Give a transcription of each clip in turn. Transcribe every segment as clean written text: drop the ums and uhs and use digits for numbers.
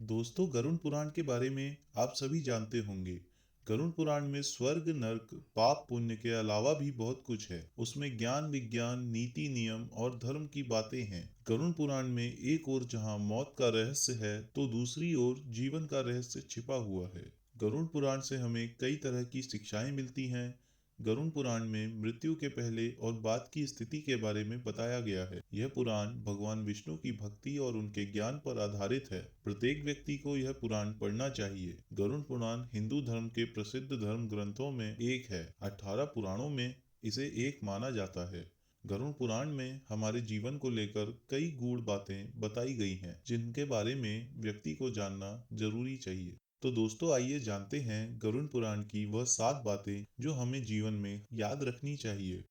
दोस्तों, गरुड़ पुराण के बारे में आप सभी जानते होंगे। गरुड़ पुराण में स्वर्ग, नर्क, पाप पुण्य के अलावा भी बहुत कुछ है। उसमें ज्ञान, विज्ञान, नीति, नियम और धर्म की बातें हैं। गरुड़ पुराण में एक ओर जहां मौत का रहस्य है, तो दूसरी ओर जीवन का रहस्य छिपा हुआ है। गरुड़ पुराण से हमें कई तरह की शिक्षाएं मिलती हैं। गरुड़ पुराण में मृत्यु के पहले और बाद की स्थिति के बारे में बताया गया है। यह पुराण भगवान विष्णु की भक्ति और उनके ज्ञान पर आधारित है। प्रत्येक व्यक्ति को यह पुराण पढ़ना चाहिए। गरुड़ पुराण हिंदू धर्म के प्रसिद्ध धर्म ग्रंथों में एक है। 18 पुराणों में इसे एक माना जाता है। गरुड़ पुराण में हमारे जीवन को लेकर कई गूढ़ बातें बताई गई हैं, जिनके बारे में व्यक्ति को जानना जरूरी चाहिए। तो दोस्तों, आइए जानते हैं गरुड़ पुराण की वह 7 बातें जो हमें जीवन में याद रखनी चाहिए।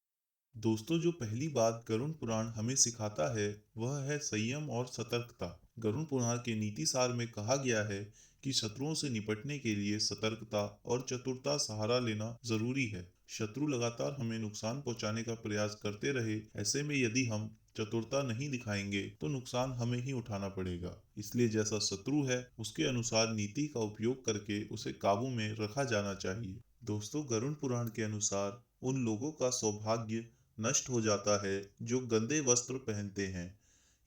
दोस्तों, जो पहली बात गरुड़ पुराण हमें सिखाता है वह है संयम और सतर्कता। गरुड़ पुराण के नीति सार में कहा गया है कि शत्रुओं से निपटने के लिए सतर्कता और चतुरता सहारा लेना जरूरी है। शत्रु लगातार हमें नुकसान पहुंचाने का प्रयास करते रहे, ऐसे में यदि हम चतुरता नहीं दिखाएंगे तो नुकसान हमें ही उठाना पड़ेगा। इसलिए जैसा शत्रु है उसके अनुसार नीति का उपयोग करके उसे काबू में रखा जाना चाहिए। दोस्तों, गरुड़ पुराण के अनुसार उन लोगों का सौभाग्य नष्ट हो जाता है जो गंदे वस्त्र पहनते हैं।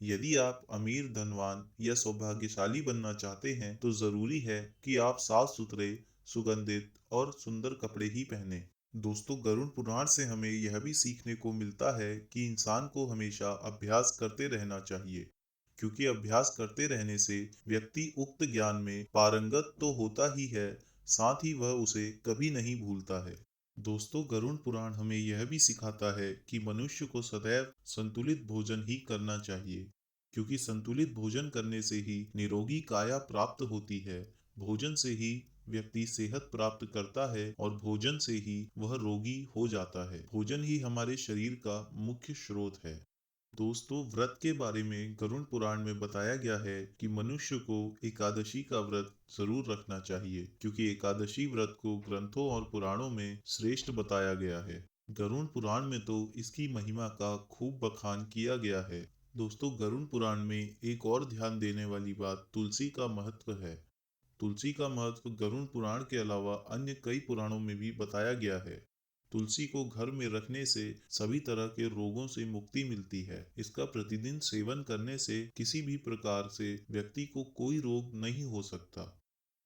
यदि आप अमीर, धनवान या सौभाग्यशाली बनना चाहते हैं तो जरूरी है कि आप साफ सुथरे, सुगंधित और सुंदर कपड़े ही पहने। दोस्तों, गरुड़ पुराण से हमें यह भी सीखने को मिलता है कि इंसान को हमेशा अभ्यास करते रहना चाहिए, क्योंकि अभ्यास करते रहने से व्यक्ति उक्त ज्ञान में पारंगत तो होता ही है, साथ ही वह उसे कभी नहीं भूलता है। दोस्तों, गरुड़ पुराण हमें यह भी सिखाता है कि मनुष्य को सदैव संतुलित भोजन ही करना चाहिए, क्योंकि संतुलित भोजन करने से ही निरोगी काया प्राप्त होती है। भोजन से ही व्यक्ति सेहत प्राप्त करता है और भोजन से ही वह रोगी हो जाता है। भोजन ही हमारे शरीर का मुख्य स्रोत है। दोस्तों, व्रत के बारे में गरुड़ पुराण में बताया गया है कि मनुष्य को एकादशी का व्रत जरूर रखना चाहिए, क्योंकि एकादशी व्रत को ग्रंथों और पुराणों में श्रेष्ठ बताया गया है। गरुड़ पुराण में तो इसकी महिमा का खूब बखान किया गया है। दोस्तों, गरुड़ पुराण में एक और ध्यान देने वाली बात तुलसी का महत्व है। तुलसी का महत्व गरुड़ पुराण के अलावा अन्य कई पुराणों में भी बताया गया है। तुलसी को घर में रखने से सभी तरह के रोगों से मुक्ति मिलती है। इसका प्रतिदिन सेवन करने से किसी भी प्रकार से व्यक्ति को कोई रोग नहीं हो सकता।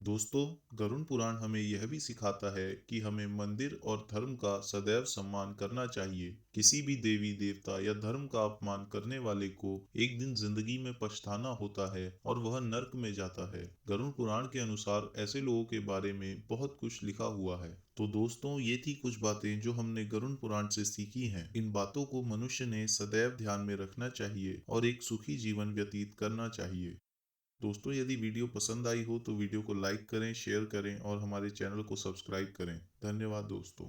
दोस्तों, गरुड़ पुराण हमें यह भी सिखाता है कि हमें मंदिर और धर्म का सदैव सम्मान करना चाहिए। किसी भी देवी देवता या धर्म का अपमान करने वाले को एक दिन जिंदगी में पछताना होता है और वह नर्क में जाता है। गरुड़ पुराण के अनुसार ऐसे लोगों के बारे में बहुत कुछ लिखा हुआ है। तो दोस्तों, ये थी कुछ बातें जो हमने गरुड़ पुराण से सीखी हैं। इन बातों को मनुष्य ने सदैव ध्यान में रखना चाहिए और एक सुखी जीवन व्यतीत करना चाहिए। दोस्तों, यदि वीडियो पसंद आई हो तो वीडियो को लाइक करें, शेयर करें और हमारे चैनल को सब्सक्राइब करें। धन्यवाद दोस्तों।